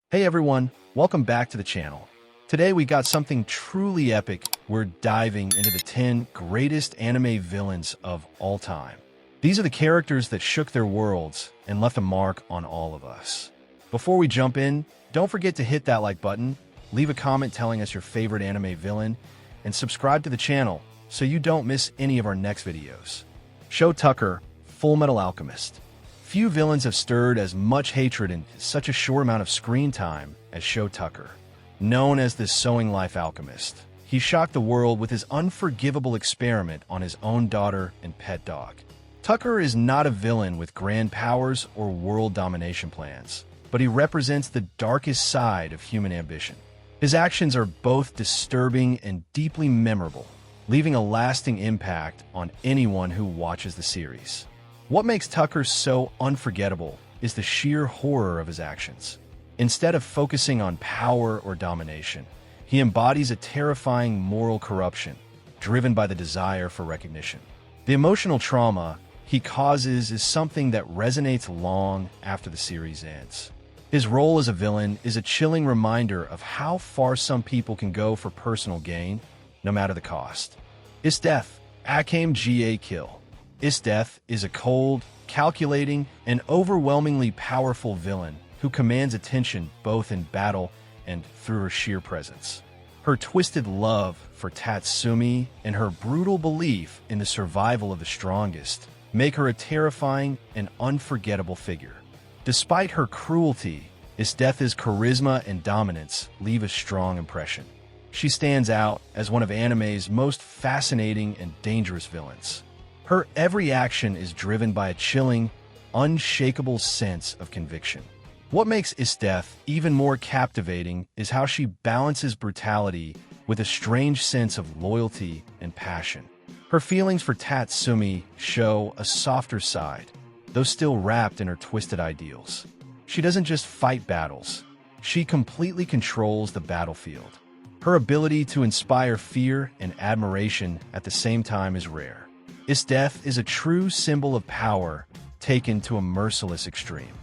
Hey everyone, welcome back to the channel. Today we got something truly epic. We're diving into the 10 greatest anime villains of all time. These are the characters that shook their worlds and left a mark on all of us. Before we jump in, don't forget to hit that like button, leave a comment telling us your favorite anime villain, and subscribe to the channel so you don't miss any of our next videos. Sho Tucker, Full Metal Alchemist. Few villains have stirred as much hatred in such a short amount of screen time as Sho Tucker. Known as the Sewing Life Alchemist, he shocked the world with his unforgivable experiment on his own daughter and pet dog. Tucker is not a villain with grand powers or world domination plans, but he represents the darkest side of human ambition. His actions are both disturbing and deeply memorable, leaving a lasting impact on anyone who watches the series. What makes Tucker so unforgettable is the sheer horror of his actions. Instead of focusing on power or domination, he embodies a terrifying moral corruption, driven by the desire for recognition. The emotional trauma he causes is something that resonates long after the series ends. His role as a villain is a chilling reminder of how far some people can go for personal gain, no matter the cost. His death, Akame Ga Kill. His death is a cold, calculating, and overwhelmingly powerful villain who commands attention both in battle and through her sheer presence. Her twisted love for Tatsumi and her brutal belief in the survival of the strongest make her a terrifying and unforgettable figure. Despite her cruelty, his death's charisma and dominance leave a strong impression. She stands out as one of anime's most fascinating and dangerous villains. Her every action is driven by a chilling, unshakable sense of conviction. What makes his death even more captivating is how she balances brutality with a strange sense of loyalty and passion. Her feelings for Tatsumi show a softer side, though still wrapped in her twisted ideals. She doesn't just fight battles, she completely controls the battlefield. Her ability to inspire fear and admiration at the same time is rare. His death is a true symbol of power taken to a merciless extreme.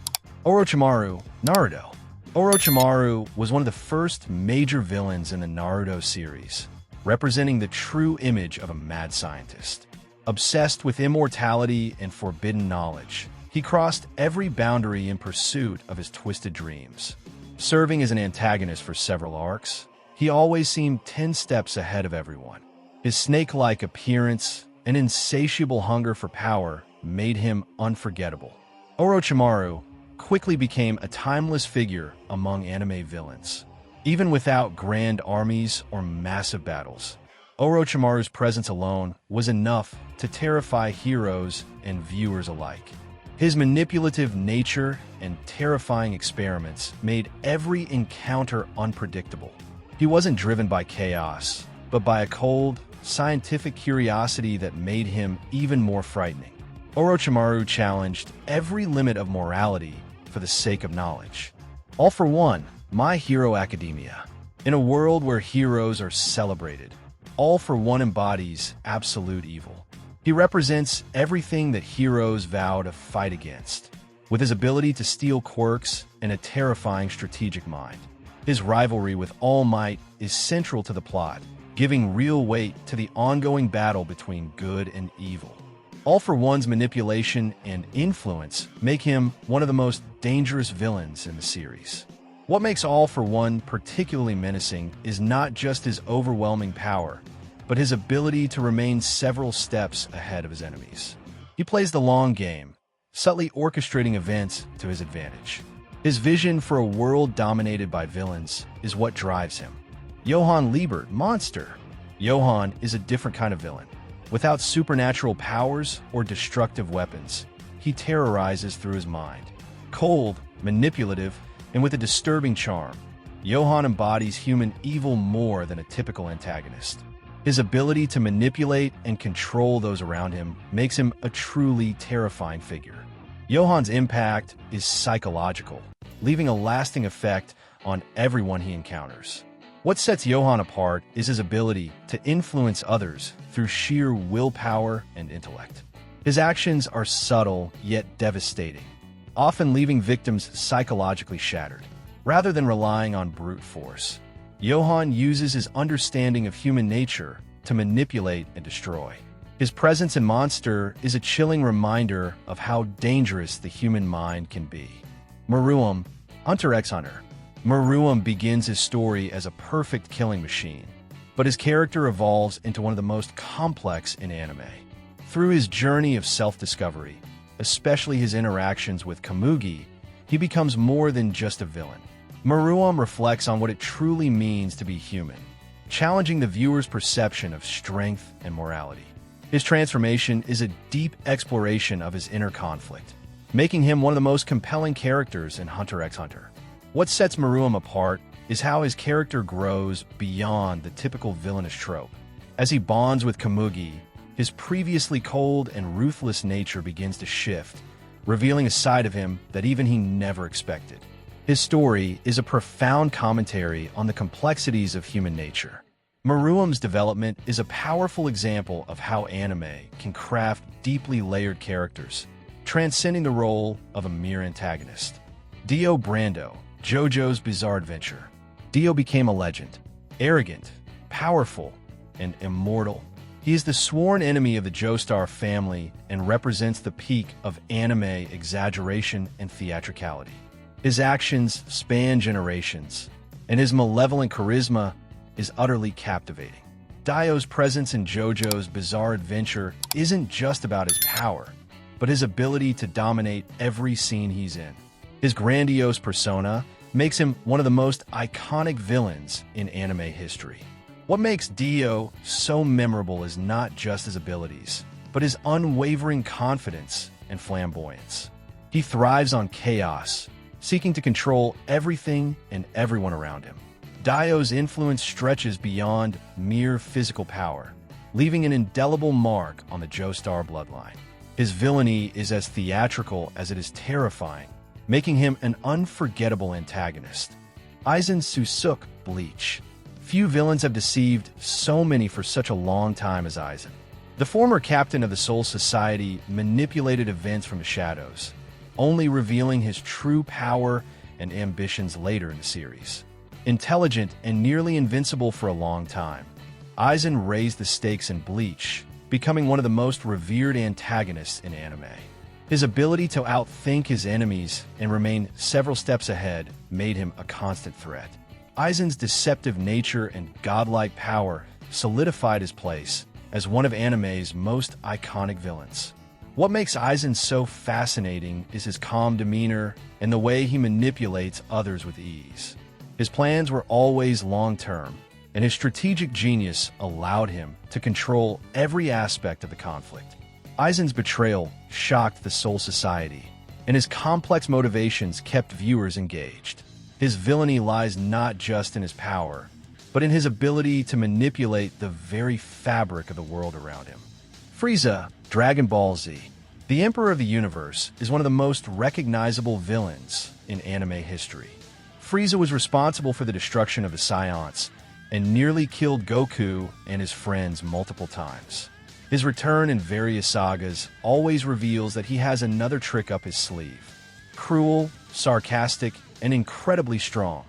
Orochimaru, Naruto. Orochimaru was one of the first major villains in the Naruto series, representing the true image of a mad scientist. Obsessed with immortality and forbidden knowledge, he crossed every boundary in pursuit of his twisted dreams. Serving as an antagonist for several arcs, he always seemed 10 steps ahead of everyone. His snake-like appearance, an insatiable hunger for power, made him unforgettable. Orochimaru quickly became a timeless figure among anime villains. Even without grand armies or massive battles, Orochimaru's presence alone was enough to terrify heroes and viewers alike. His manipulative nature and terrifying experiments made every encounter unpredictable. He wasn't driven by chaos, but by a cold, scientific curiosity that made him even more frightening. Orochimaru challenged every limit of morality for the sake of knowledge. All for One, My Hero Academia. In a world where heroes are celebrated, All for One embodies absolute evil. He represents everything that heroes vow to fight against, with his ability to steal quirks and a terrifying strategic mind. His rivalry with All Might is central to the plot, giving real weight to the ongoing battle between good and evil. All for One's manipulation and influence make him one of the most dangerous villains in the series. What makes All for One particularly menacing is not just his overwhelming power, but his ability to remain several steps ahead of his enemies. He plays the long game, subtly orchestrating events to his advantage. His vision for a world dominated by villains is what drives him. Johann Liebert, Monster. Johann is a different kind of villain. Without supernatural powers or destructive weapons, he terrorizes through his mind. Cold, manipulative, and with a disturbing charm, Johann embodies human evil more than a typical antagonist. His ability to manipulate and control those around him makes him a truly terrifying figure. Johann's impact is psychological, leaving a lasting effect on everyone he encounters. What sets Johann apart is his ability to influence others through sheer willpower and intellect. His actions are subtle yet devastating, often leaving victims psychologically shattered. rather than relying on brute force. Johan uses his understanding of human nature to manipulate and destroy. His presence in Monster is a chilling reminder of how dangerous the human mind can be. Meruem, Hunter x Hunter. Meruem begins his story as a perfect killing machine, but his character evolves into one of the most complex in anime. Through his journey of self-discovery, especially his interactions with Komugi, he becomes more than just a villain. Meruem reflects on what it truly means to be human, challenging the viewer's perception of strength and morality. His transformation is a deep exploration of his inner conflict, making him one of the most compelling characters in Hunter x Hunter. What sets Meruem apart is how his character grows beyond the typical villainous trope. As he bonds with Komugi, his previously cold and ruthless nature begins to shift, revealing a side of him that even he never expected. His story is a profound commentary on the complexities of human nature. Meruem's development is a powerful example of how anime can craft deeply layered characters, transcending the role of a mere antagonist. Dio Brando, Jojo's Bizarre Adventure. Dio became a legend, arrogant, powerful, and immortal. He is the sworn enemy of the Joestar family and represents the peak of anime exaggeration and theatricality. His actions span generations, and his malevolent charisma is utterly captivating. Dio's presence in Jojo's Bizarre Adventure isn't just about his power, but his ability to dominate every scene he's in. His grandiose persona makes him one of the most iconic villains in anime history. What makes Dio so memorable is not just his abilities, but his unwavering confidence and flamboyance. He thrives on chaos, seeking to control everything and everyone around him. Dio's influence stretches beyond mere physical power, leaving an indelible mark on the Joestar bloodline. His villainy is as theatrical as it is terrifying, making him an unforgettable antagonist. Aizen Susuk, Bleach. Few villains have deceived so many for such a long time as Aizen. The former captain of the Soul Society manipulated events from the shadows, only revealing his true power and ambitions later in the series. Intelligent and nearly invincible for a long time, Aizen raised the stakes in Bleach, becoming one of the most revered antagonists in anime. His ability to outthink his enemies and remain several steps ahead made him a constant threat. Aizen's deceptive nature and godlike power solidified his place as one of anime's most iconic villains. What makes Aizen so fascinating is his calm demeanor and the way he manipulates others with ease. His plans were always long-term, and his strategic genius allowed him to control every aspect of the conflict. Aizen's betrayal shocked the Soul Society, and his complex motivations kept viewers engaged. His villainy lies not just in his power, but in his ability to manipulate the very fabric of the world around him. Frieza, Dragon Ball Z. The Emperor of the Universe is one of the most recognizable villains in anime history. Frieza was responsible for the destruction of the Scionts and nearly killed Goku and his friends multiple times. His return in various sagas always reveals that he has another trick up his sleeve. Cruel, sarcastic, and incredibly strong,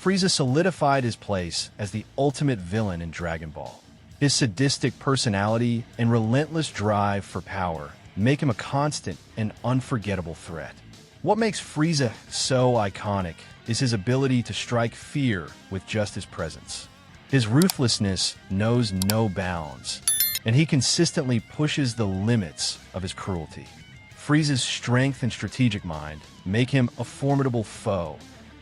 Frieza solidified his place as the ultimate villain in Dragon Ball. His sadistic personality and relentless drive for power make him a constant and unforgettable threat. What makes Frieza so iconic is his ability to strike fear with just his presence. His ruthlessness knows no bounds, and he consistently pushes the limits of his cruelty. Frieza's strength and strategic mind make him a formidable foe,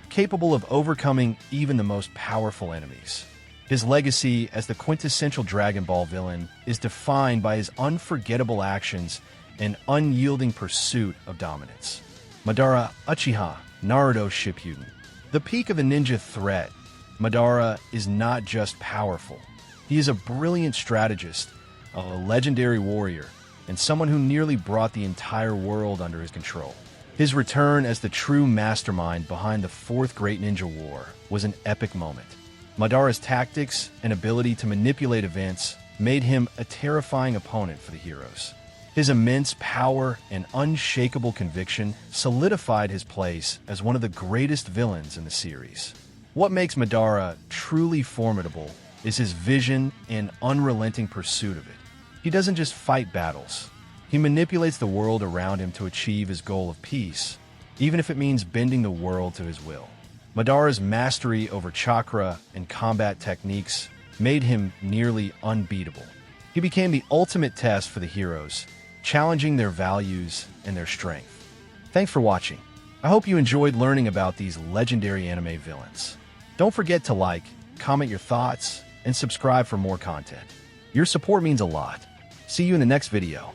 capable of overcoming even the most powerful enemies. His legacy as the quintessential Dragon Ball villain is defined by his unforgettable actions and unyielding pursuit of dominance. Madara Uchiha, Naruto Shippuden. The peak of the ninja threat, Madara is not just powerful. He is a brilliant strategist, a legendary warrior, and someone who nearly brought the entire world under his control. His return as the true mastermind behind the Fourth Great Ninja War was an epic moment. Madara's tactics and ability to manipulate events made him a terrifying opponent for the heroes. His immense power and unshakable conviction solidified his place as one of the greatest villains in the series. What makes Madara truly formidable is his vision and unrelenting pursuit of it. He doesn't just fight battles. He manipulates the world around him to achieve his goal of peace, even if it means bending the world to his will. Madara's mastery over chakra and combat techniques made him nearly unbeatable. He became the ultimate test for the heroes, challenging their values and their strength. Thanks for watching. I hope you enjoyed learning about these legendary anime villains. Don't forget to like, comment your thoughts, and subscribe for more content. Your support means a lot. See you in the next video.